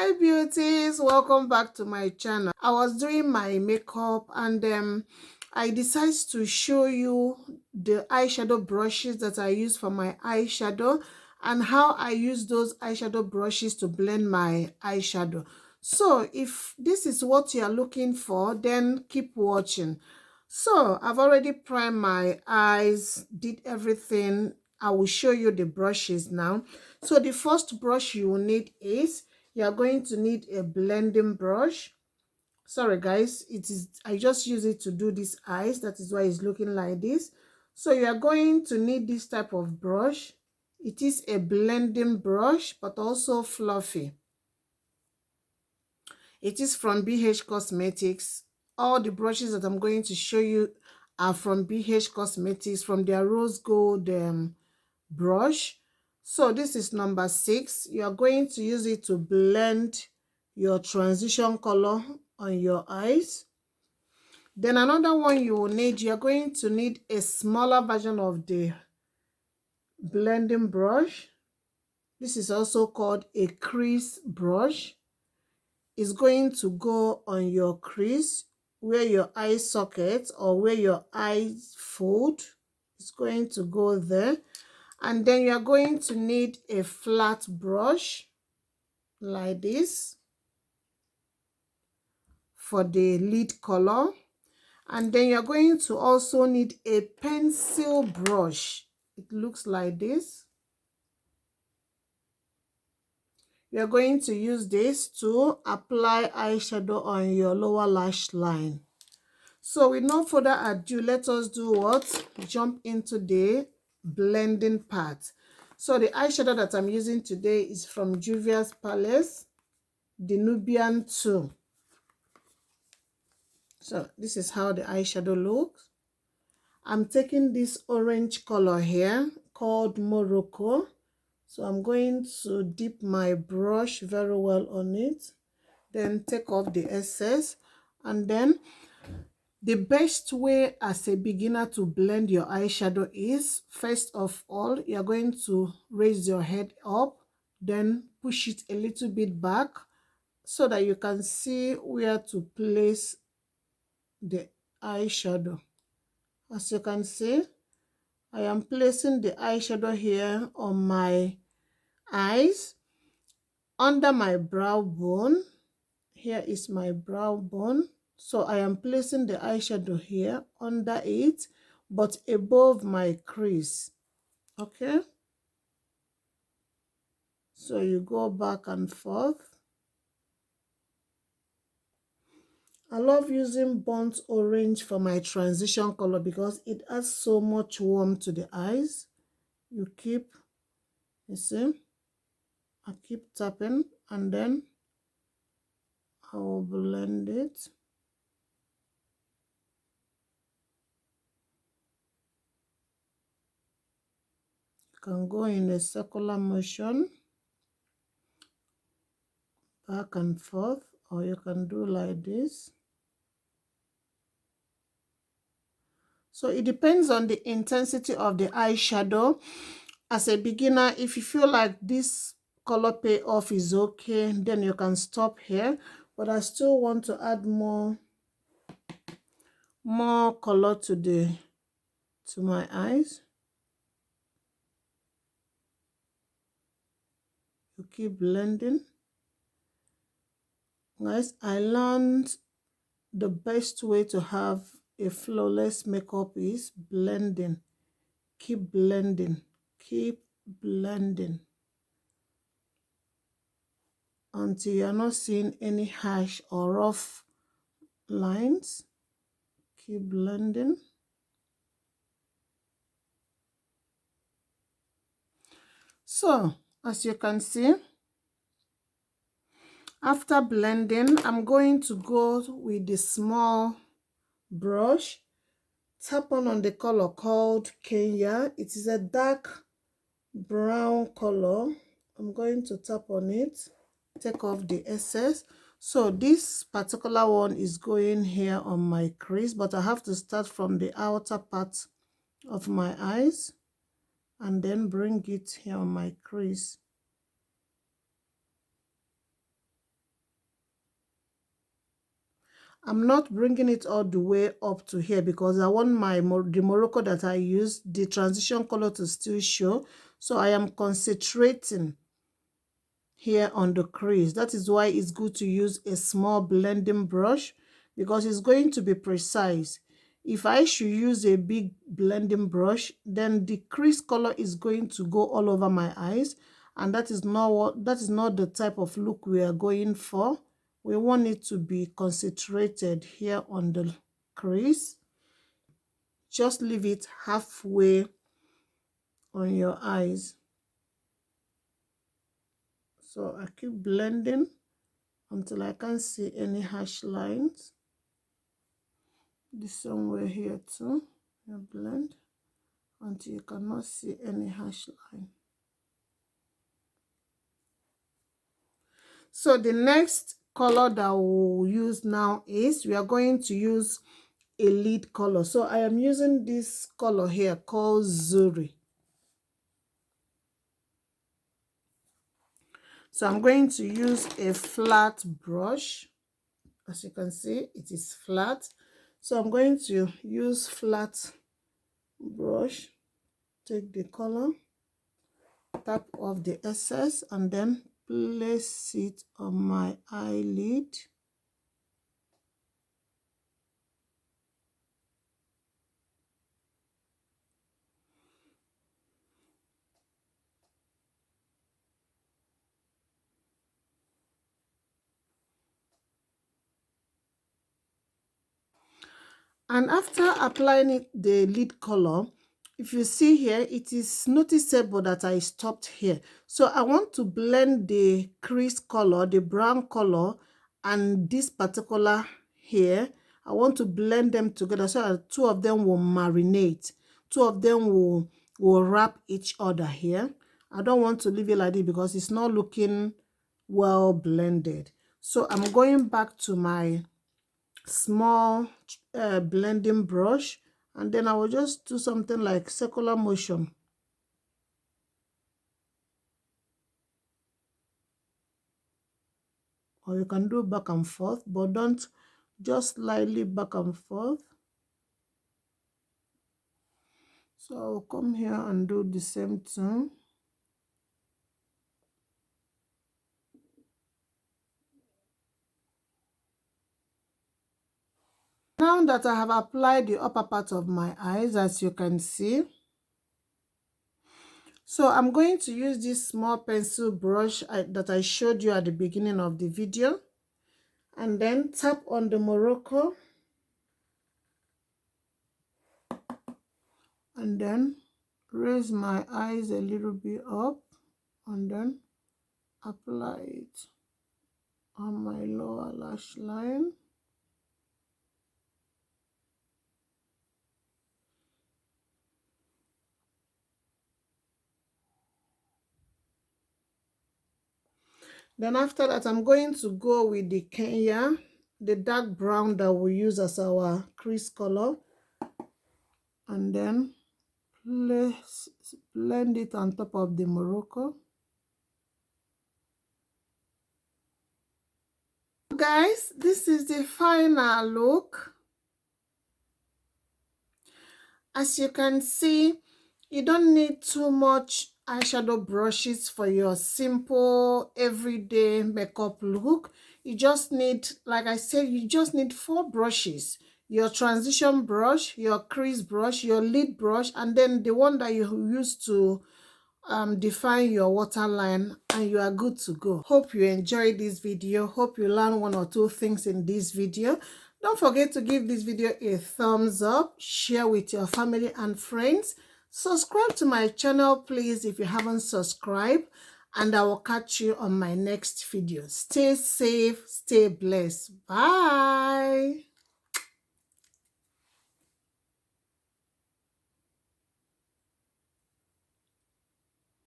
Hi beauties, welcome back to my channel. I was doing my makeup and I decided to show you the eyeshadow brushes that I use for my eyeshadow and how I use those eyeshadow brushes to blend my eyeshadow. So if this is what you are looking for, then keep watching. So I've already primed my eyes, did everything. I will show you the brushes now. So the first brush you will need is, you are going to need a blending brush. Sorry guys, I just use it to do these eyes. That is why it's looking like this. So you are going to need this type of brush. It is a blending brush but also fluffy. It is from BH Cosmetics. All the brushes that I'm going to show you are from BH Cosmetics, from their rose gold brush. So this is number 6. You are going to use it to blend your transition color on your eyes. Then another one you will need, you're going to need a smaller version of the blending brush. This is also called a crease brush. It's going to go on your crease, where your eye socket or where your eyes fold. It's going to go there. And then you're going to need a flat brush like this for the lid color. And then you're going to also need a pencil brush. It looks like this. You're going to use this to apply eyeshadow on your lower lash line. So with no further ado, let us do what? Jump into the blending part. So the eyeshadow that I'm using today is from Juvia's Palace, the Nubian 2. So this is how the eyeshadow looks. I'm taking this orange color here called Morocco. So I'm going to dip my brush very well on it, then take off the excess. And then the best way as a beginner to blend your eyeshadow is, first of all, you're going to raise your head up, then push it a little bit back so that you can see where to place the eyeshadow. As you can see, I am placing the eyeshadow here on my eyes, under my brow bone. Here is my brow bone. So I am placing the eyeshadow here under it, but above my crease. Okay? So you go back and forth. I love using burnt orange for my transition color because it adds so much warmth to the eyes. You see, I keep tapping and then I will blend it. You can go in a circular motion, back and forth, or you can do like this. So it depends on the intensity of the eyeshadow. As a beginner, if you feel like this color payoff is okay, then you can stop here. But I still want to add more color to my eyes. You keep blending. Guys, I learned the best way to have a flawless makeup is blending. Keep blending. Keep blending until you're not seeing any harsh or rough lines. Keep blending. So as you can see, after blending, I'm going to go with the small brush, tap on the color called Kenya. It is a dark brown color. I'm going to tap on it, take off the excess. So this particular one is going here on my crease, but I have to start from the outer part of my eyes and then bring it here on my crease. I'm not bringing it all the way up to here because I want the Morocco that I use, the transition color, to still show. So I am concentrating here on the crease. That is why it's good to use a small blending brush, because it's going to be precise. If I should use a big blending brush, then the crease color is going to go all over my eyes, and that is not the type of look we are going for. We want it to be concentrated here on the crease. Just leave it halfway on your eyes. So I keep blending until I can't see any harsh lines. This somewhere here too. You blend until you cannot see any harsh line. So the next color that we'll use now is, we are going to use a lid color. So I am using this color here called Zuri. So I'm going to use a flat brush. As you can see, it is flat. So I'm going to use flat brush, take the color, tap off the excess, and then place it on my eyelid. And after applying it, the lid color, if you see here, it is noticeable that I stopped here. So I want to blend the crease color, the brown color, and this particular here. I want to blend them together so that two of them will marinate. Two of them will wrap each other here. I don't want to leave it like this because it's not looking well blended. So I'm going back to my small blending brush, and then I will just do something like circular motion. Or you can do back and forth, but don't, just slightly back and forth. So I'll come here and do the same thing. Now that I have applied the upper part of my eyes, as you can see, so I'm going to use this small pencil brush that I showed you at the beginning of the video, and then tap on the Morocco, and then raise my eyes a little bit up, and then apply it on my lower lash line. Then after that, I'm going to go with the Kenya, the dark brown that we use as our crease color, and then blend it on top of the Morocco. Guys, this is the final look. As you can see, you don't need too much eyeshadow brushes for your simple everyday makeup look. You just need, like I said, you just need 4 brushes: your transition brush, your crease brush, your lid brush, and then the one that you use to define your waterline, and you are good to go. Hope you enjoyed this video. Hope you learned 1 or 2 things in this video. Don't forget to give this video a thumbs up, share with your family and friends. Subscribe to my channel, please, if you haven't subscribed, and I will catch you on my next video. Stay safe, stay blessed. Bye.